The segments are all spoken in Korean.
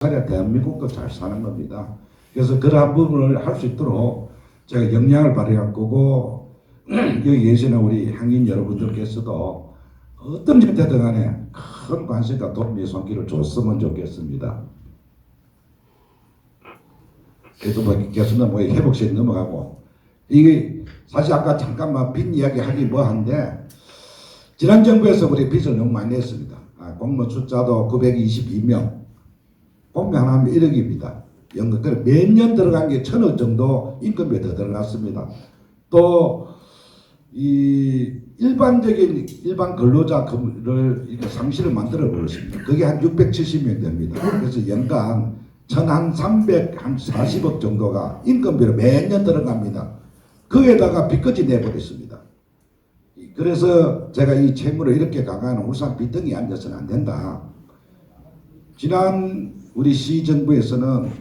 그래야 대한민국도 잘 사는 겁니다. 그래서 그러한 부분을 할 수 있도록 제가 역량을 발휘할 거고 여기 계시는 우리 향인 여러분들께서도 어떤 형태든 간에 큰 관심과 도움의 손길을 줬으면 좋겠습니다. 그래도 뭐 계속 뭐 회복시에 넘어가고 이게 사실 아까 잠깐만 빚 이야기 하기 뭐 한데 지난 정부에서 우리 빚을 너무 많이 냈습니다. 공무원 숫자도 922명 공무 하나 하면 1억입니다. 연금 매년 들어간 게 1,000억 정도 인건비에 더 들어갔습니다. 또 이 일반 근로자를 이렇게 상실을 만들어 버렸습니다. 그게 한 670명 됩니다. 그래서 연간 1,340억 정도가 인건비로 매년 들어갑니다. 거기에다가 빚까지 내버렸습니다. 그래서 제가 이 채무를 이렇게 강한 울산 빚덩이에 앉아서는 안 된다. 지난 우리 시정부에서는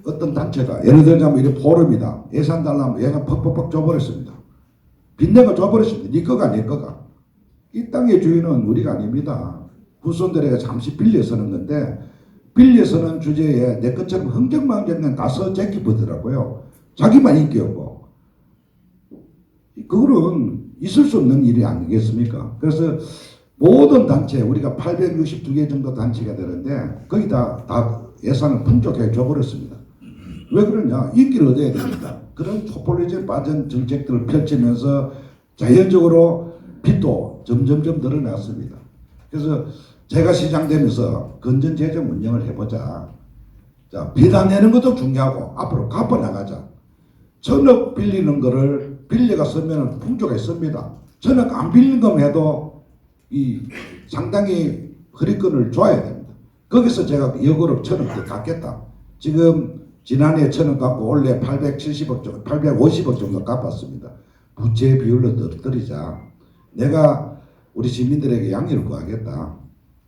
어떤 단체가 예를 들자면 이런 포럼이다. 예산 달라면 예산 퍽퍽퍽 줘버렸습니다. 빚내가 줘버렸습니다. 네 거가 내 거가. 이 땅의 주인은 우리가 아닙니다. 후손들에게 잠시 빌려서는 건데 빌려서는 주제에 내 것처럼 흥정망정은 다서 제끼보더라고요. 자기만 인기였고. 그거는 있을 수 없는 일이 아니겠습니까? 그래서 모든 단체 우리가 862개 정도 단체가 되는데 거기다 다 예산을 풍족하게 줘버렸습니다. 왜 그러냐? 인기를 얻어야 됩니다. 그런 포퓰리즘에 빠진 정책들을 펼치면서 자연적으로 빚도 점점점 늘어났습니다. 그래서 제가 시장 되면서 건전재정 운영을 해보자. 자, 빚 안 내는 것도 중요하고 앞으로 갚아나가자. 1,000억 빌리는 거를 빌려가 쓰면 풍족하게 씁니다. 1,000억 안 빌린 거면 해도 이 상당히 허리끈을 줘야 됩니다. 거기서 제가 역으로 1,000억 더 갚겠다. 지금 지난해 1,000억 갚고 올해 870억 정도, 850억 정도 갚았습니다. 부채 비율로 떨어뜨리자. 내가 우리 시민들에게 양해를 구하겠다.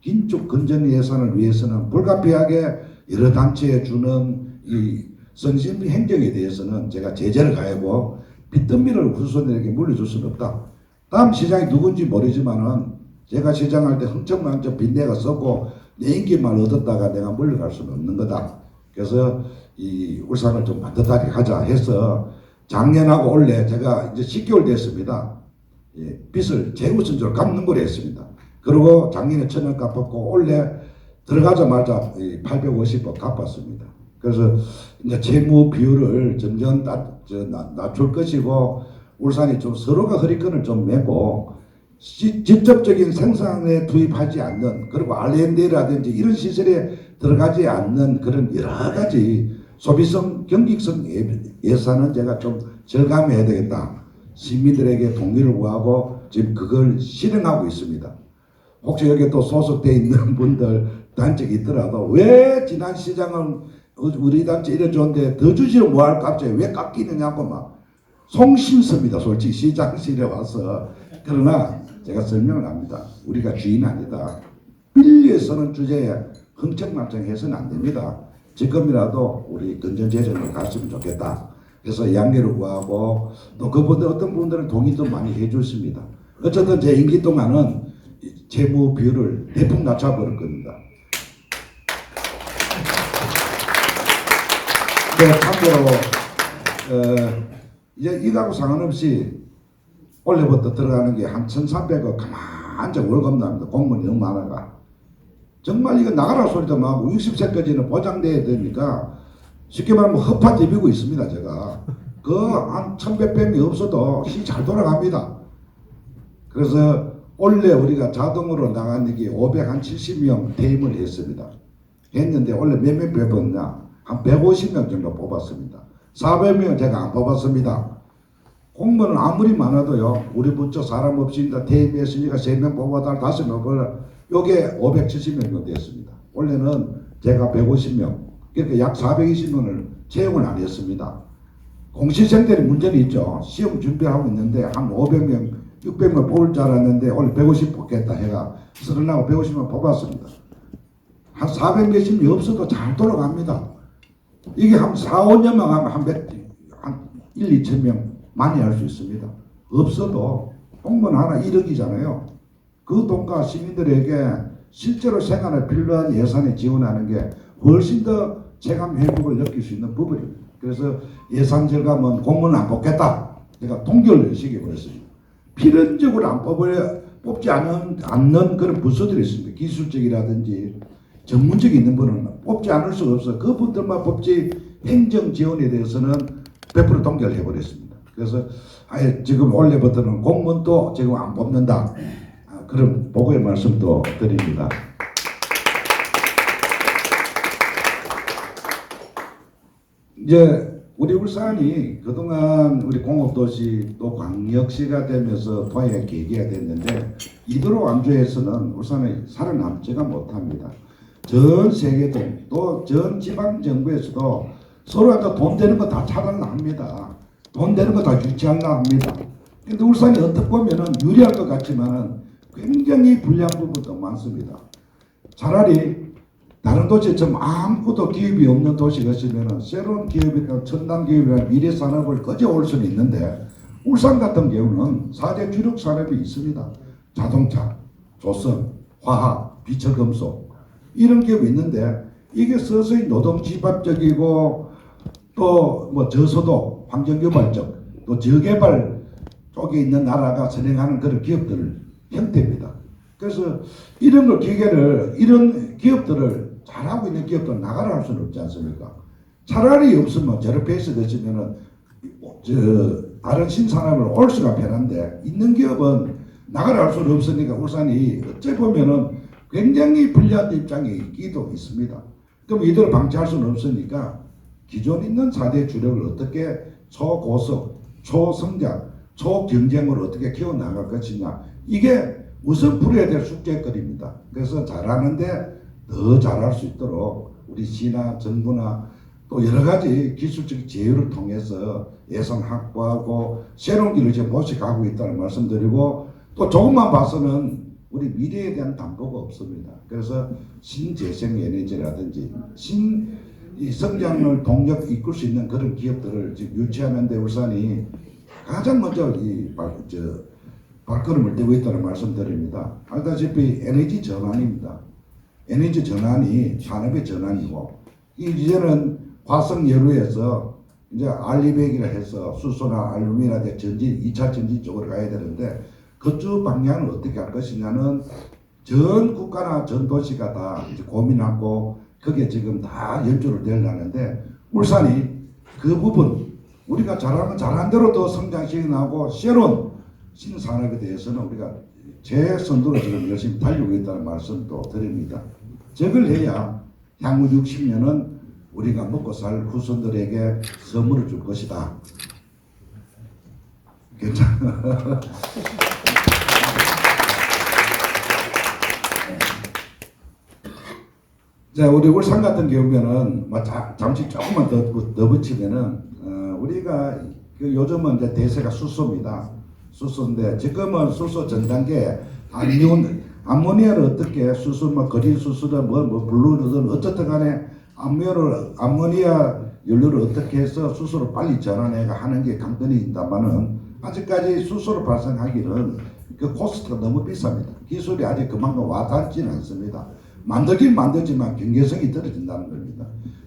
긴축 건전 예산을 위해서는 불가피하게 여러 단체에 주는 이 선진비 행정에 대해서는 제가 제재를 가하고 빚더미를 후손들에게 물려줄 수는 없다. 다음 시장이 누군지 모르지만은 제가 시장할 때 흥청망청 빚내가 썼고 내 인기만 얻었다가 내가 물려갈 수는 없는 거다. 그래서 이 울산을 좀 반듯하게 하자 해서 작년하고 올해 제가 이제 10개월 됐습니다. 예, 빚을 재우선적으로 갚는 걸 했습니다. 그리고 작년에 1,000원 갚았고 올해 들어가자마자 850억 갚았습니다. 그래서 이제 채무 비율을 점점 낮출 것이고 울산이 좀 서로가 허리끈을 좀 메고 직접적인 생산에 투입하지 않는 그리고 R&D라든지 이런 시설에 들어가지 않는 그런 여러 가지 소비성 경직성 예산은 제가 좀 절감해야 되겠다. 시민들에게 동의를 구하고 지금 그걸 실행하고 있습니다. 혹시 여기 또 소속되어 있는 분들 단체가 있더라도 왜 지난 시장은 우리 단체 이래 좋은데 더 주지를 뭐할 갑자기 왜 깎이느냐고 막 송심습니다. 솔직히 시장실에 와서. 그러나 제가 설명을 합니다. 우리가 주인 아니다. 빌려서는 주제에 흥청망청 해서는 안 됩니다. 지금이라도 우리 건전재정을 갔으면 좋겠다. 그래서 양해를 구하고 또 그분들 어떤 분들은 동의도 많이 해주십니다. 어쨌든 제 임기 동안은 채무 비율을 대폭 낮춰버릴 겁니다. 참고로 이제 이거하고 상관없이 올해부터 들어가는 게 한 1,300억 가만히 월급 납니다. 공무원이 너무 많아가. 정말 이거 나가라 소리도 하고 60세까지는 보장돼야 되니까 쉽게 말하면 허파 디비고 있습니다. 제가. 그 한 1,100뱀이 없어도 시 잘 돌아갑니다. 그래서 원래 우리가 자동으로 나가는 게 570명 퇴임을 했습니다. 했는데 원래 몇 명 뽑았냐? 한 150명 정도 뽑았습니다. 400명은 제가 안 뽑았습니다. 공무원은 아무리 많아도요. 우리 부처 사람 없이 퇴임했으니까 3명 뽑아달 5명 뽑아. 요게 570명 정도 됐습니다. 원래는 제가 150명. 그러니까 약 420명을 채용을 안 했습니다. 공시생들이 문제는 있죠. 시험 준비하고 있는데 한 500명, 600명 뽑을 줄 알았는데 원래 150 뽑겠다 해가 30하고 150명 뽑았습니다. 한 400몇십 명 없어도 잘 돌아갑니다. 이게 한 4, 5년만 하면 한 1, 2천 명 많이 할 수 있습니다. 없어도 공무원 하나 1억이잖아요. 그 돈과 시민들에게 실제로 생활에 필요한 예산에 지원하는 게 훨씬 더 체감 회복을 느낄 수 있는 부분입니다. 그래서 예산 절감은 공무원 안 뽑겠다. 제가 통결을 시켜버렸어요. 필연적으로 안 뽑지 않는 그런 부서들이 있습니다. 기술적이라든지 전문적이 있는 분은 뽑지 않을 수가 없어. 그분들만 뽑지 행정 지원에 대해서는 100% 통결을 해버렸습니다. 그래서 아예 지금 올해부터는 공무원도 지금 안 뽑는다. 그런 보고의 말씀도 드립니다. 이제 우리 울산이 그동안 우리 공업도시 또 광역시가 되면서 도약의 계기가 됐는데 이대로 완주해서는 울산이 살아남지가 못합니다. 전 세계도 또 전 지방 정부에서도 서로한테 돈 되는 거 다 차단을 합니다. 돈 되는 거 다 유치하려 합니다. 근데 울산이 어떻게 보면은 유리할 것 같지만은 굉장히 불리한 부분도 많습니다. 차라리 다른 도시처럼 아무것도 기업이 없는 도시가 있으면 새로운 기업이나 첨단 기업이나 미래 산업을 꺼져올 수는 있는데 울산 같은 경우는 4대 주력 산업이 있습니다. 자동차, 조선, 화학, 비철금속 이런 기업이 있는데 이게 서서히 노동집합적이고 또 뭐 저소득, 환경개발적, 또 저개발 쪽에 있는 나라가 선행하는 그런 기업들 형태입니다. 그래서 이런 걸 기계를 이런 기업들을 잘하고 있는 기업들은 나가라 할 수는 없지 않습니까? 차라리 없으면 저런 페이스 되시면은 다른 신산업을 올 수가 편한데 있는 기업은 나가라 할 수는 없으니까 울산이 어째 보면은 굉장히 불리한 입장에 있기도 있습니다. 그럼 이대로 방치할 수는 없으니까 기존 있는 4대 주력을 어떻게 초고속, 초성장, 초경쟁으로 어떻게 키워나갈 것이냐 이게 우선 풀어야 될 숙제거리입니다. 그래서 잘하는데 더 잘할 수 있도록 우리 시나 정부나 또 여러 가지 기술적 제휴를 통해서 예산 확보하고 새로운 길을 이제 모색하고 있다는 말씀드리고 또 조금만 봐서는 우리 미래에 대한 담보가 없습니다. 그래서 신재생 에너지라든지 이 성장을 동력 이끌 수 있는 그런 기업들을 지금 유치하는 데 울산이 가장 먼저 발걸음을 떼고 있다는 말씀드립니다. 알다시피 에너지 전환입니다. 에너지 전환이 산업의 전환이고 이제는 화석 연료에서 이제 알리백이라 해서 수소나 알루미늄 전지 2차 전지 쪽으로 가야 되는데 그쪽 방향을 어떻게 할 것이냐는 전 국가나 전 도시가 다 이제 고민하고 그게 지금 다 연주를 되려는데 울산이 그 부분 우리가 잘하면 잘한 대로 더 성장시켜 나가고 새로운 신산업에 대해서는 우리가 제 선두로 지금 열심히 달리고 있다는 말씀도 드립니다. 저걸 해야 향후 60년은 우리가 먹고 살 후손들에게 선물을 줄 것이다. 괜찮아. 자, 우리 울산 같은 경우에는 잠시 조금만 더 붙이면은 우리가 요즘은 이제 대세가 수소입니다. 수소인데 지금은 수소 전 단계 암모니아를 어떻게 수소 거리 수소든 뭐 블루든 어쨌든 간에 암모니아 연료를 어떻게 해서 수소를 빨리 전환해가 하는 게 관건이다만은 아직까지 수소를 발생하기는 그 코스트가 너무 비쌉니다. 기술이 아직 그만큼 와닿지는 않습니다. 만들긴 만들지만 경제성이 떨어진다는 겁니다.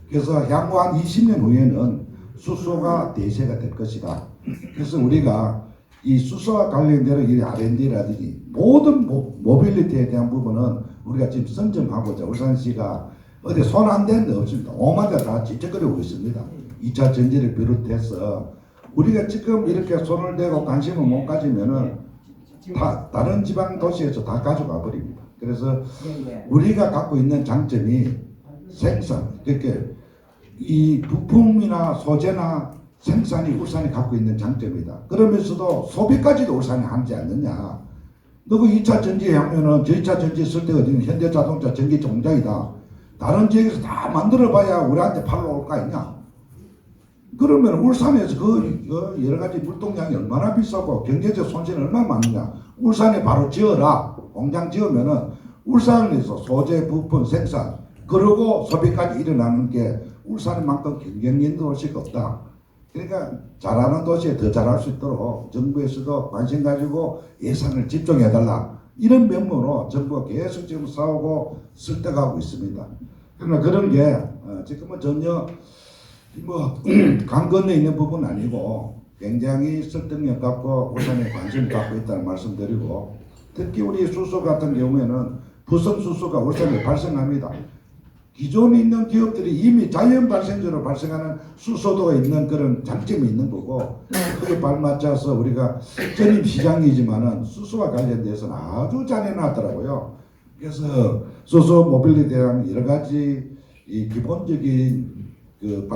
그래서 향후 한 20년 후에는 수소가 대세가 될 것이다. 그래서 우리가 이 수소와 관련된 이 R&D라든지 모든 모빌리티에 대한 부분은 우리가 지금 선점하고자 울산시가 어디 손 안 대는 데 없습니다. 오만 대 다 집적거리고 있습니다. 2차 전지를 비롯해서 우리가 지금 이렇게 손을 대고 관심을 못 가지면은 다른 지방 도시에서 다 가져가 버립니다. 그래서 우리가 갖고 있는 장점이 생산, 그렇게 이 부품이나 소재나 생산이 울산이 갖고 있는 장점이다. 그러면서도 소비까지도 울산이 하지 않느냐. 너그 2차 전지 하면은 저 2차 전지 쓸 때가 지금 현대자동차 전기 공장이다. 다른 지역에서 다 만들어 봐야 우리한테 팔러 올 거 아니냐. 그러면 울산에서 그 여러 가지 물동량이 얼마나 비싸고 경제적 손실이 얼마나 많느냐. 울산에 바로 지어라. 공장 지으면은 울산에서 소재 부품 생산 그리고 소비까지 일어나는 게 울산만큼 경쟁 있는 도시가 없다. 그러니까 잘하는 도시에 더 잘할 수 있도록 정부에서도 관심 가지고 예산을 집중해달라. 이런 면모로 정부가 계속 지금 싸우고 설득하고 있습니다. 그러나 그런 게 지금은 전혀 뭐 강 건너 있는 부분은 아니고 굉장히 설득력 갖고 울산에 관심 갖고 있다는 말씀드리고, 특히 우리 수소 같은 경우에는 부성 수소가 울산에 발생합니다. 기존에 있는 기업들이 이미 자연 발생제로 발생하는 수소도가 있는 그런 장점이 있는 거고, 그에 발맞춰서 우리가 전임 시장이지만은 수소와 관련돼서는 아주 잘해놨더라고요. 그래서 수소 모빌리티에 대한 여러 가지 이 기본적인 그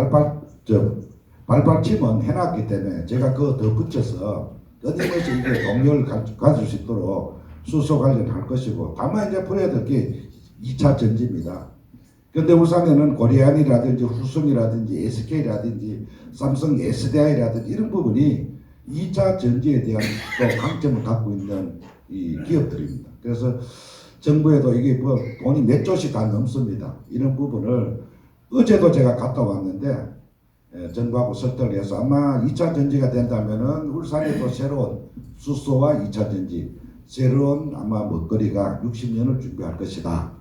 발받침은 해놨기 때문에 제가 그거 더 붙여서 끊임없이 이게 동력을 가질 수 있도록 수소 관련할 것이고, 다만 이제 풀어야 될 게 2차 전지입니다. 근데 울산에는 고리안이라든지 후성이라든지 SK라든지 삼성 SDI라든지 이런 부분이 2차 전지에 대한 또 강점을 갖고 있는 이 기업들입니다. 그래서 정부에도 이게 뭐 돈이 몇 조씩 다 넘습니다. 이런 부분을 어제도 제가 갔다 왔는데 정부하고 설득을 해서 아마 2차 전지가 된다면은 울산에도 새로운 수소와 2차 전지, 새로운 아마 먹거리가 60년을 준비할 것이다.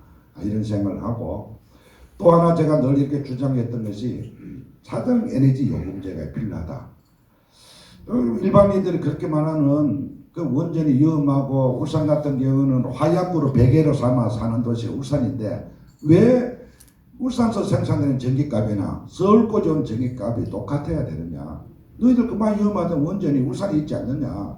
이런 생각을 하고, 또 하나 제가 늘 이렇게 주장했던 것이 차등 에너지 요금제가 필요하다. 일반인들이 그렇게 말하는 그 원전이 위험하고 울산 같은 경우는 화약으로 베개로 삼아 사는 도시가 울산인데 왜 울산서 생산되는 전기값이나 서울까지 온 전기값이 똑같아야 되느냐. 너희들 그만 위험하던 원전이 울산에 있지 않느냐.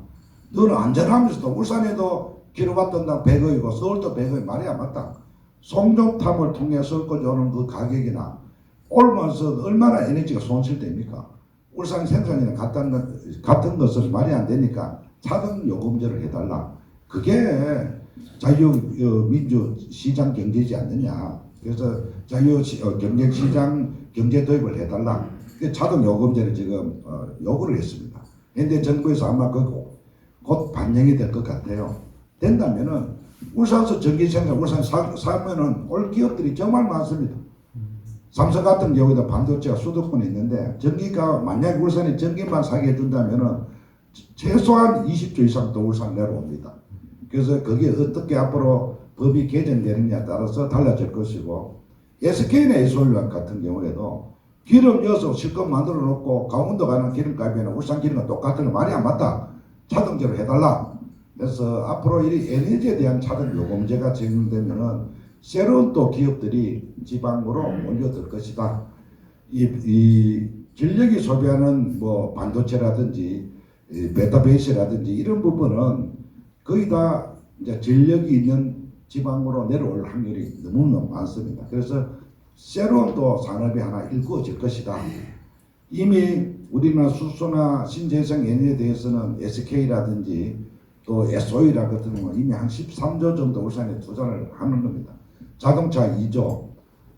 너는 안전하면서도 울산에도 킬로와트당 100원이고 서울도 100원이 말이 안 맞다. 송정탑을 통해 서울까지 오는 그 가격이나 오면서 얼마나 에너지가 손실됩니까? 울산 생산이나 같은 것은 말이 안 되니까 차등 요금제를 해달라. 그게 자유민주시장 경제지 않느냐. 그래서 자유경제시장 경제 도입을 해달라. 차등 요금제를 지금 요구를 했습니다. 그런데 정부에서 아마 곧 반영이 될 것 같아요. 된다면은 울산서 전기생산 울산 사면은 올 기업들이 정말 많습니다. 삼성 같은 경우에도 반도체가 수도권에 있는데 전기가 만약에 울산에 전기만 사게 해준다면은 최소한 20조 이상 또 울산 내려옵니다. 그래서 그게 어떻게 앞으로 법이 개정되느냐에 따라서 달라질 것이고, SK나 SO유 같은 경우에도 기름 여서 실컷 만들어 놓고 강원도 가는 기름값이나 울산 기름과 똑같은 거 말이 안 맞다. 차등제로 해달라. 그래서 앞으로 이 에너지에 대한 차등 요금제가 적용되면은 새로운 또 기업들이 지방으로 몰려들 것이다. 이 전력이 소비하는 뭐 반도체라든지 메타베이스라든지 이런 부분은 거의 다 이제 전력이 있는 지방으로 내려올 확률이 너무너무 많습니다. 그래서 새로운 또 산업이 하나 일구어질 것이다. 이미 우리나라 수소나 신재생 에너지에 대해서는 SK라든지 또 SO유라 같은 경우는 이미 한 13조 정도 울산에 투자를 하는 겁니다. 자동차 2조,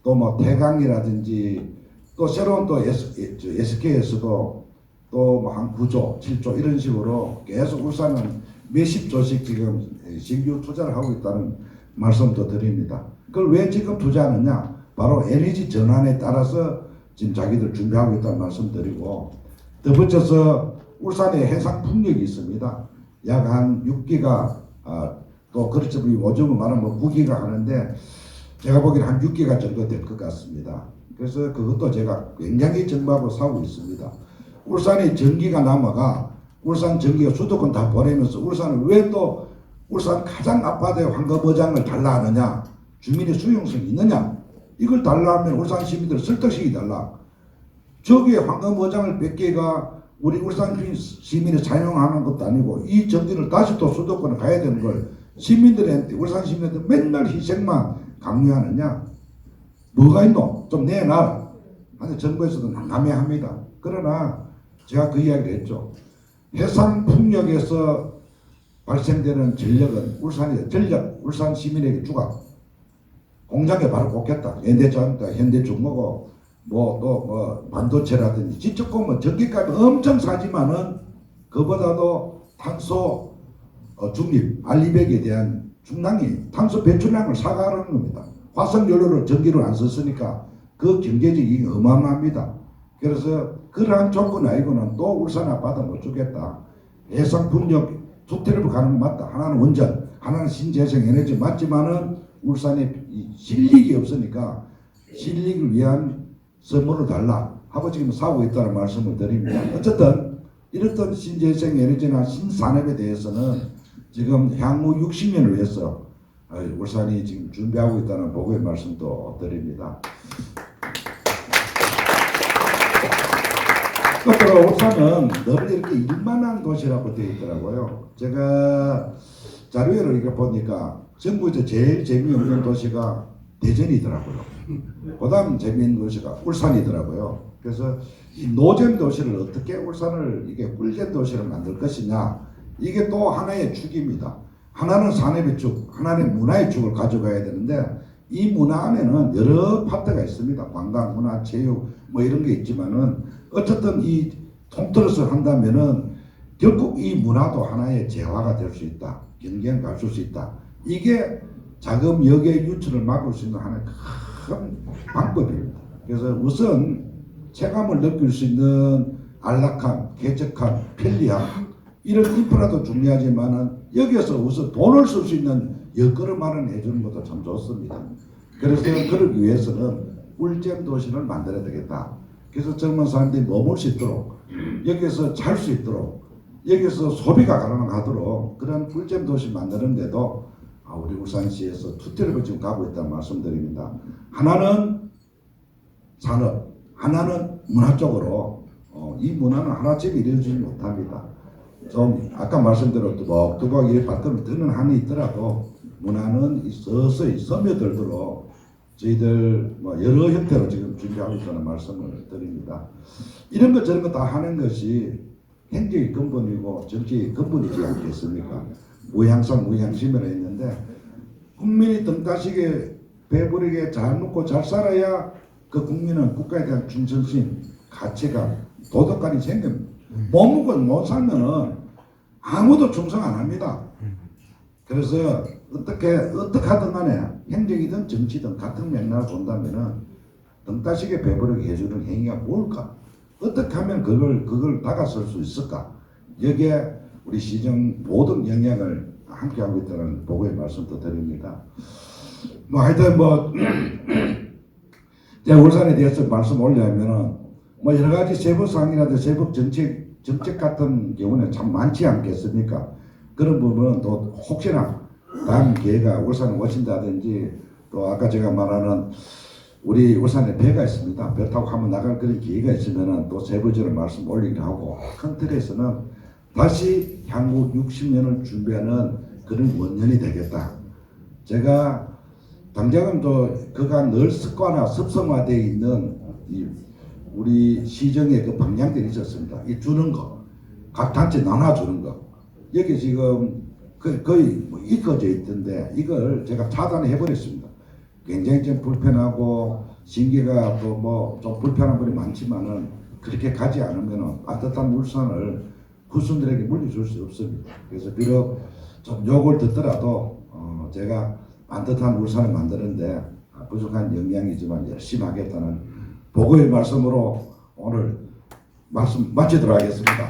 또 뭐 태강이라든지 또 새로운 또 SK에서도 또 뭐 한 9조, 7조 이런 식으로 계속 울산은 몇십 조씩 지금 신규 투자를 하고 있다는 말씀도 드립니다. 그걸 왜 지금 투자하느냐? 바로 에너지 전환에 따라서 지금 자기들 준비하고 있다는 말씀드리고, 덧붙여서 울산에 해상 풍력이 있습니다. 약 한 6기가, 또 그렇죠. 요즘은 말하면 9기가 하는데 제가 보기에는 한 6기가 정도 될 것 같습니다. 그래서 그것도 제가 굉장히 정부하고 싸우고 있습니다. 울산에 전기가 남아가 울산 전기가 수도권 다 보내면서 울산을 왜 또 울산 가장 앞바다에 환급보장을 달라 하느냐. 주민의 수용성이 있느냐. 이걸 달라 하면 울산 시민들을 설득시키 달라. 저기에 환급보장을 100개가 우리 울산 시민이 사용하는 것도 아니고 이 전기를 다시 또 수도권에 가야 되는 걸 시민들한테 울산 시민한테 맨날 희생만 강요하느냐. 뭐가 있노? 좀 내놔라. 하여튼 정부에서도 난감해합니다. 그러나 제가 그 이야기를 했죠. 해상 풍력에서 발생되는 전력은 울산 시민에게 주가. 공장에 바로 꽂겠다. 현대중공업 뭐 반도체라든지 직접 보면 전기값이 엄청 사지만은 그보다도 탄소 중립, 알리백에 대한 중량이 탄소 배출량을 사가는 겁니다. 화석연료를 전기로 안 썼으니까 그 경제적 이익이 어마어마합니다. 그래서 그러한 조건 아니고는 또 울산 앞바다 못 주겠다. 해상풍력 두 테러로 가는 거 맞다. 하나는 원전, 하나는 신재생 에너지 맞지만은 울산에 실력이 없으니까 실리를 위한 선물을 달라 하고 지금 사고 있다는 말씀을 드립니다. 어쨌든 이렇던 신재생 에너지나 신산업에 대해서는 지금 향후 60년을 위해서 울산이 지금 준비하고 있다는 보고의 말씀도 드립니다. 끝으로 울산은 늘 이렇게 일만한 도시라고 되어 있더라고요. 제가 자료를 이렇게 보니까 전국에서 제일 재미없는 도시가 대전이더라고요. 그 다음 재미있는 도시가 울산이더라고요. 그래서 이 노잼 도시를 어떻게 울산을 이게 꿀잼 도시를 만들 것이냐, 이게 또 하나의 축입니다. 하나는 산업의 축, 하나는 문화의 축을 가져가야 되는데, 이 문화 안에는 여러 파트가 있습니다. 관광, 문화, 체육 뭐 이런 게 있지만은 어쨌든 이 통틀어서 한다면은 결국 이 문화도 하나의 재화가 될 수 있다. 경쟁 갖출 수 있다. 이게 자금 역의 유출을 막을 수 있는 하나의 큰 방법입니다. 그래서 우선 체감을 느낄 수 있는 안락함, 쾌적함, 편리함, 이런 인프라도 중요하지만은 여기에서 우선 돈을 쓸 수 있는 여건을 마련해 주는 것도 참 좋습니다. 그래서 그러기 위해서는 꿀잼 도시를 만들어야 되겠다. 그래서 젊은 사람들이 머물 수 있도록, 여기에서 잘 수 있도록, 여기에서 소비가 가능하도록 그런 꿀잼 도시 만드는데도 우리 울산시에서 투트랙을 지금 가고 있다는 말씀드립니다. 하나는 산업, 하나는 문화 쪽으로 이 문화는 하나쯤 이루어지지 못합니다. 좀 아까 말씀대로 뚜벅뚜벅 이렇게 발걸음을 드는 한이 있더라도 문화는 서서히 스며들도록 저희들 여러 형태로 지금 준비하고 있다는 말씀을 드립니다. 이런 것 저런 것 다 하는 것이 행정의 근본이고 정치의 근본이지 않겠습니까? 무향상 무향심이라 했는데 국민이 등 따시게 배부르게 잘 먹고 잘 살아야 그 국민은 국가에 대한 충성심, 가치감, 도덕감이 생깁니다. 못 먹고 못 살면은 아무도 충성 안 합니다. 그래서 어떻게 하든 간에 행정이든 정치든 같은 맥락을 본다면은 등 따시게 배부르게 해주는 행위가 뭘까? 어떻게 하면 그걸 다가설 수 있을까? 여기에 우리 시정 모든 영향을 함께 하고 있다는 보고의 말씀도 드립니다. 하여튼 제가 울산에 대해서 말씀 올리려면은 여러 가지 세부사항이라든지 세부 정책 같은 경우는 참 많지 않겠습니까? 그런 부분은 또 혹시나 다음 기회가 울산을 오신다든지 또 아까 제가 말하는 우리 울산에 배가 있습니다. 배 타고 한번 나갈 그런 기회가 있으면은 또 세부적으로 말씀 올리기도 하고 큰 틀에서는 다시 향후 60년을 준비하는 그런 원년이 되겠다. 제가 당장은 또 그간 늘 습관화 습성화되어 있는 우리 시정의 그 방향들이 있었습니다. 이 주는 거, 각 단체 나눠주는 거. 여기 지금 거의 익혀져 있던데 이걸 제가 차단해 버렸습니다. 굉장히 좀 불편하고 신기가 또 좀 불편한 분이 많지만은 그렇게 가지 않으면은 따뜻한 울산을 후손들에게 물려줄 수 없습니다. 그래서 비록 좀 욕을 듣더라도 제가 반듯한 울산을 만드는데 부족한 역량이지만 열심히 하겠다는 보고의 말씀으로 오늘 말씀 마치도록 하겠습니다.